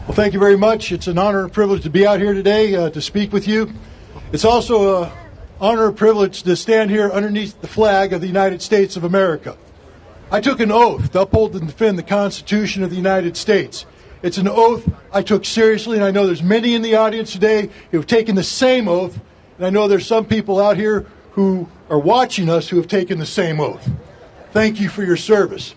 Well, thank you very much. It's an honor and privilege to be out here today to speak with you. It's also an honor and privilege to stand here underneath the flag of the United States of America. I took an oath to uphold and defend the Constitution of the United States. It's an oath I took seriously, and I know there's many in the audience today who have taken the same oath, and I know there's some people out here who are watching us who have taken the same oath. Thank you for your service.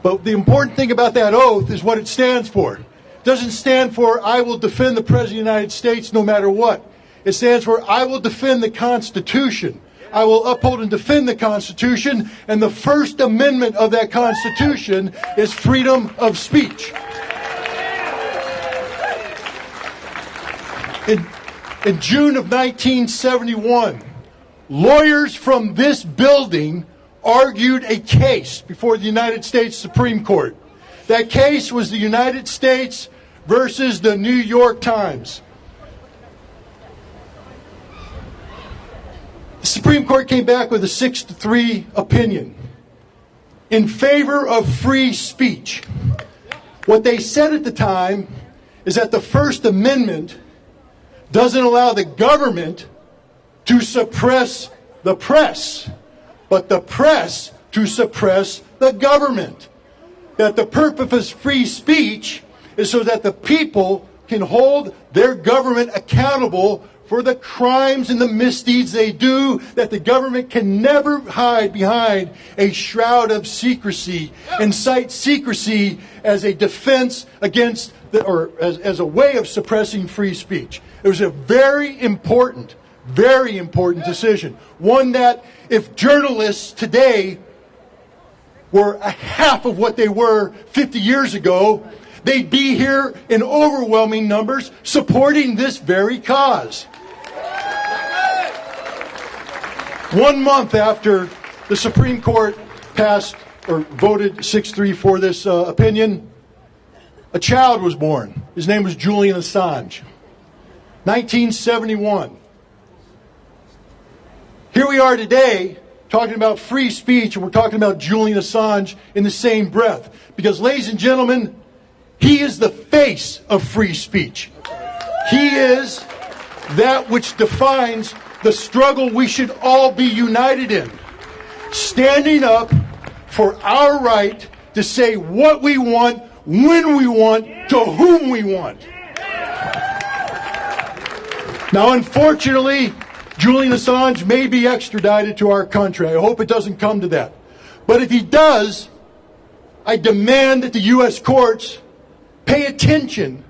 But the important thing about that oath is what it stands for. It doesn't stand for, I will defend the President of the United States no matter what. It stands for, I will defend the Constitution. I will uphold and defend the Constitution, and the First Amendment of that Constitution is freedom of speech. In June of 1971, lawyers from this building argued a case before the United States Supreme Court. That case was the United States versus the New York Times. The Supreme Court came back with a 6-3 opinion in favor of free speech. What they said at the time is that the First Amendment doesn't allow the government to suppress the press, but the press to suppress the government. That the purpose of free speech is so that the people can hold their government accountable for the crimes and the misdeeds they do, that the government can never hide behind a shroud of secrecy and cite secrecy as a defense against, or as a way of suppressing free speech. It was a very important decision. One that if journalists today were a half of what they were 50 years ago, they'd be here in overwhelming numbers supporting this very cause. 1 month after the Supreme Court passed or voted 6-3 for this opinion, a child was born. His name was Julian Assange. 1971. Here we are today talking about free speech, and we're talking about Julian Assange in the same breath. Because, ladies and gentlemen, he is the face of free speech. He is that which defines the struggle we should all be united in. Standing up for our right to say what we want, when we want, to whom we want. Now, unfortunately, Julian Assange may be extradited to our country. I hope it doesn't come to that. But if he does, I demand that the U.S. courts pay attention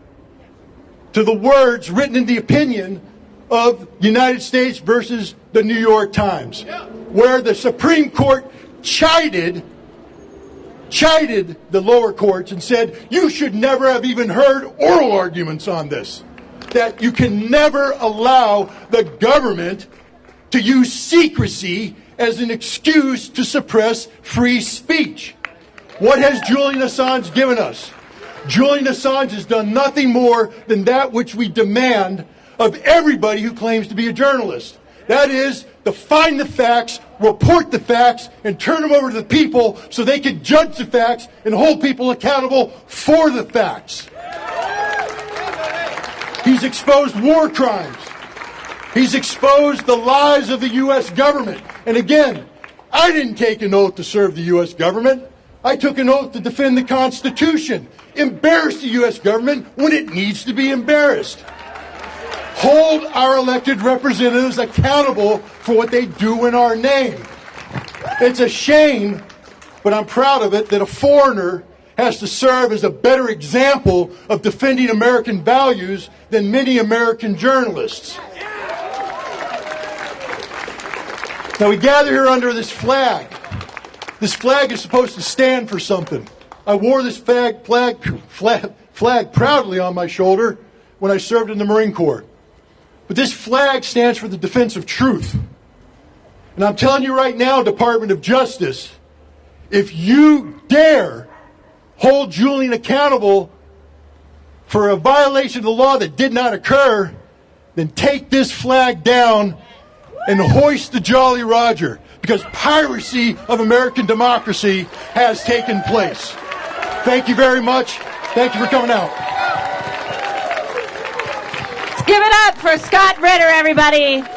to the words written in the opinion of United States versus the New York Times, where the Supreme Court chided the lower courts and said, you should never have even heard oral arguments on this. That you can never allow the government to use secrecy as an excuse to suppress free speech. What has Julian Assange given us? Julian Assange has done nothing more than that which we demand of everybody who claims to be a journalist. That is, to find the facts, report the facts, and turn them over to the people so they can judge the facts and hold people accountable for the facts. He's exposed war crimes. He's exposed the lies of the U.S. government. And again, I didn't take an oath to serve the U.S. government. I took an oath to defend the Constitution. Embarrass the U.S. government when it needs to be embarrassed. Hold our elected representatives accountable for what they do in our name. It's a shame, but I'm proud of it, that a foreigner has to serve as a better example of defending American values than many American journalists. Now we gather here under this flag. This flag is supposed to stand for something. I wore this flag proudly on my shoulder when I served in the Marine Corps. But this flag stands for the defense of truth. And I'm telling you right now, Department of Justice, if you dare hold Julian accountable for a violation of the law that did not occur, then take this flag down and hoist the Jolly Roger, because piracy of American democracy has taken place. Thank you very much. Thank you for coming out. Let's give it up for Scott Ritter, everybody.